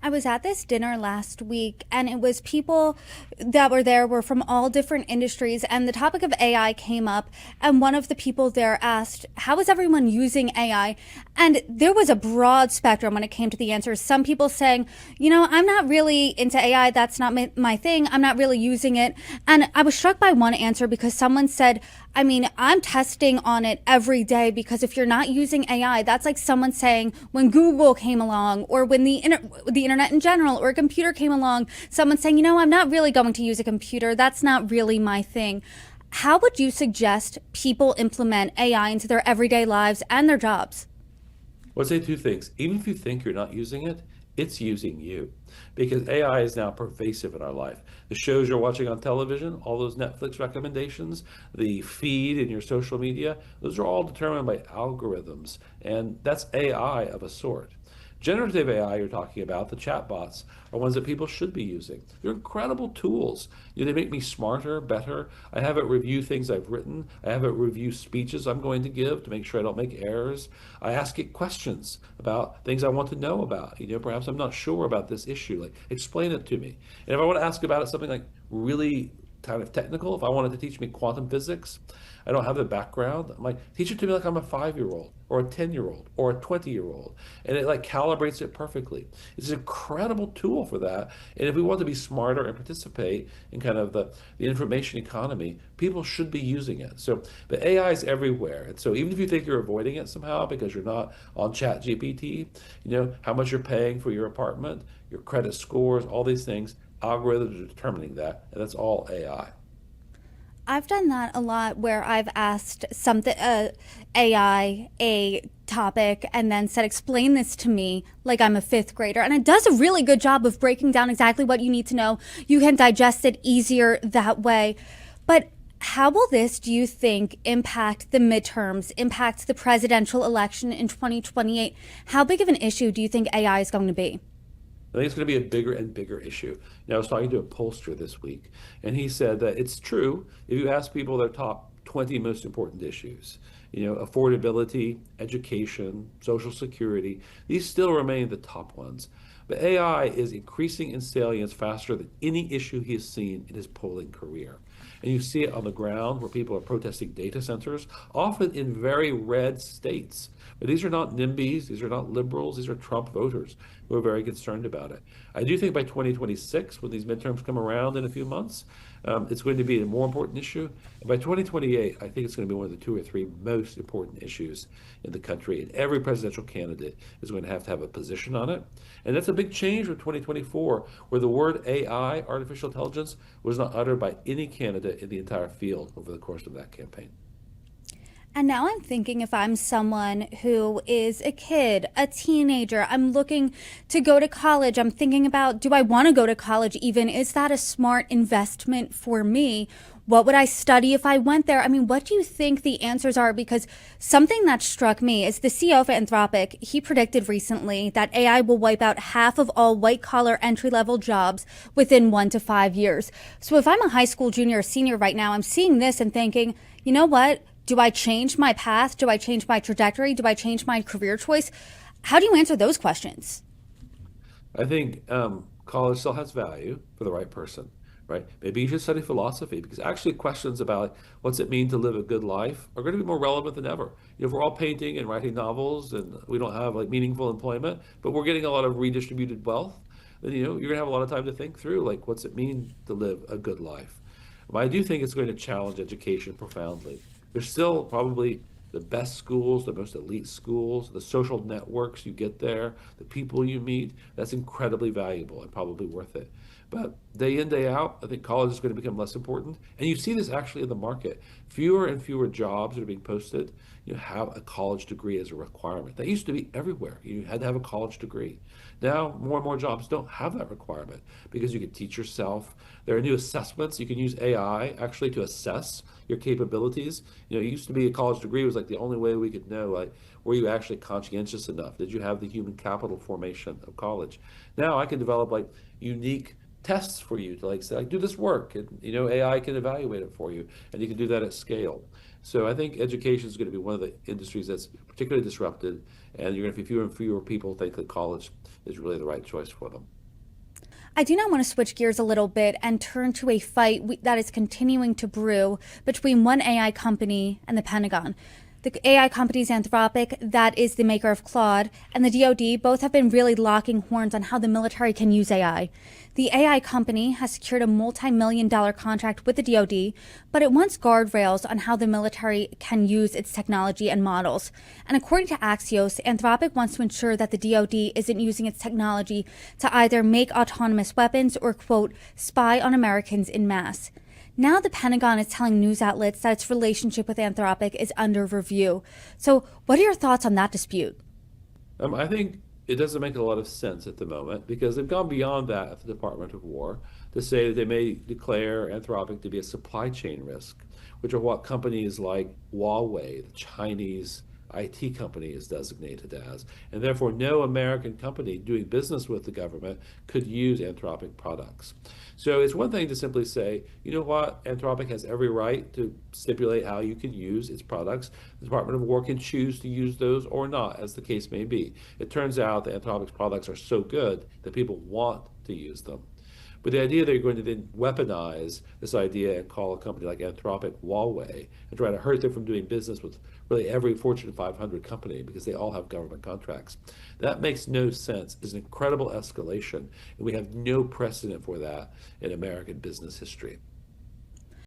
I was at this dinner last week, and it was people that were there were from all different industries, and the topic of AI came up, and one of the people there asked, how is everyone using AI? And there was a broad spectrum when it came to the answers. Some people saying, I'm not really into AI. That's not my thing. I'm not really using it. And I was struck by one answer because someone said, I'm testing on it every day, because if you're not using AI, that's like someone saying when Google came along, or when the internet in general, or a computer came along, someone saying, I'm not really going to use a computer. That's not really my thing. How would you suggest people implement AI into their everyday lives and their jobs? Well, I'd say two things. Even if you think you're not using it, it's using you, because AI is now pervasive in our life. The shows you're watching on television, all those Netflix recommendations, the feed in your social media, those are all determined by algorithms, and that's AI of a sort. Generative AI you're talking about, the chatbots, are ones that people should be using. They're incredible tools. They make me smarter, better. I have it review things I've written. I have it review speeches I'm going to give to make sure I don't make errors. I ask it questions about things I want to know about. Perhaps I'm not sure about this issue. Like, explain it to me. And if I want to ask about it, something like really kind of technical, if I wanted to teach me quantum physics, I don't have the background. I'm like, teach it to me like I'm a 5-year-old or a 10-year-old or a 20-year-old. And it like calibrates it perfectly. It's an incredible tool for that. And if we want to be smarter and participate in kind of the information economy, people should be using it. So the AI is everywhere. And so even if you think you're avoiding it somehow because you're not on Chat GPT, how much you're paying for your apartment, your credit scores, all these things, algorithms are determining that. And that's all AI. I've done that a lot, where I've asked something, AI, a topic, and then said, explain this to me like I'm a fifth grader. And it does a really good job of breaking down exactly what you need to know. You can digest it easier that way. But how will this, do you think, impact the midterms, impact the presidential election in 2028? How big of an issue do you think AI is going to be? I think it's going to be a bigger and bigger issue. Now, I was talking to a pollster this week, and he said that it's true. If you ask people their top 20 most important issues, affordability, education, social security, these still remain the top ones. But AI is increasing in salience faster than any issue he has seen in his polling career. And you see it on the ground where people are protesting data centers, often in very red states. But these are not NIMBYs, these are not liberals, these are Trump voters who are very concerned about it. I do think by 2026, when these midterms come around in a few months, it's going to be a more important issue. And by 2028, I think it's going to be one of the 2 or 3 most important issues in the country. And every presidential candidate is going to have a position on it. And that's a big change from 2024, where the word AI, artificial intelligence, was not uttered by any candidate in the entire field over the course of that campaign. And now I'm thinking, if I'm someone who is a kid, a teenager, I'm looking to go to college, I'm thinking about, do I want to go to college even? Is that a smart investment for me? What would I study if I went there? What do you think the answers are? Because something that struck me is the CEO of Anthropic. He predicted recently that AI will wipe out half of all white collar entry level jobs within 1 to 5 years. So if I'm a high school junior or senior right now, I'm seeing this and thinking, you know what? Do I change my path? Do I change my trajectory? Do I change my career choice? How do you answer those questions? I think college still has value for the right person, right? Maybe you should study philosophy, because actually questions about what's it mean to live a good life are going to be more relevant than ever. If we're all painting and writing novels and we don't have like meaningful employment, but we're getting a lot of redistributed wealth, then you're going to have a lot of time to think through, like, what's it mean to live a good life? But I do think it's going to challenge education profoundly. There's still probably the best schools, the most elite schools, the social networks you get there, the people you meet. That's incredibly valuable and probably worth it. But day in, day out, I think college is going to become less important. And you see this actually in the market. Fewer and fewer jobs are being posted. You have a college degree as a requirement. That used to be everywhere. You had to have a college degree. Now, more and more jobs don't have that requirement, because you can teach yourself. There are new assessments. You can use AI actually to assess your capabilities. It used to be a college degree was like the only way we could know, like, were you actually conscientious enough? Did you have the human capital formation of college? Now I can develop like unique tests for you to like say, like, do this work, and AI can evaluate it for you, and you can do that at scale. So I think education is going to be one of the industries that's particularly disrupted, and you're going to have fewer and fewer people think that college is really the right choice for them. I do now want to switch gears a little bit and turn to a fight that is continuing to brew between one AI company and the Pentagon. The AI company is Anthropic, that is the maker of Claude, and the DoD both have been really locking horns on how the military can use AI. The AI company has secured a multi-million-dollar contract with the DoD, but it wants guardrails on how the military can use its technology and models. And according to Axios, Anthropic wants to ensure that the DoD isn't using its technology to either make autonomous weapons or, quote, spy on Americans en masse. Now the Pentagon is telling news outlets that its relationship with Anthropic is under review. So what are your thoughts on that dispute? I think it doesn't make a lot of sense at the moment because they've gone beyond that at the Department of War to say that they may declare Anthropic to be a supply chain risk, which are what companies like Huawei, the Chinese IT company, is designated as. And therefore, no American company doing business with the government could use Anthropic products. So it's one thing to simply say, you know what, Anthropic has every right to stipulate how you can use its products. The Department of War can choose to use those or not, as the case may be. It turns out that Anthropic's products are so good that people want to use them. But the idea that you're going to then weaponize this idea and call a company like Anthropic Huawei and try to hurt them from doing business with really every Fortune 500 company because they all have government contracts, that makes no sense. It's an incredible escalation, and we have no precedent for that in American business history.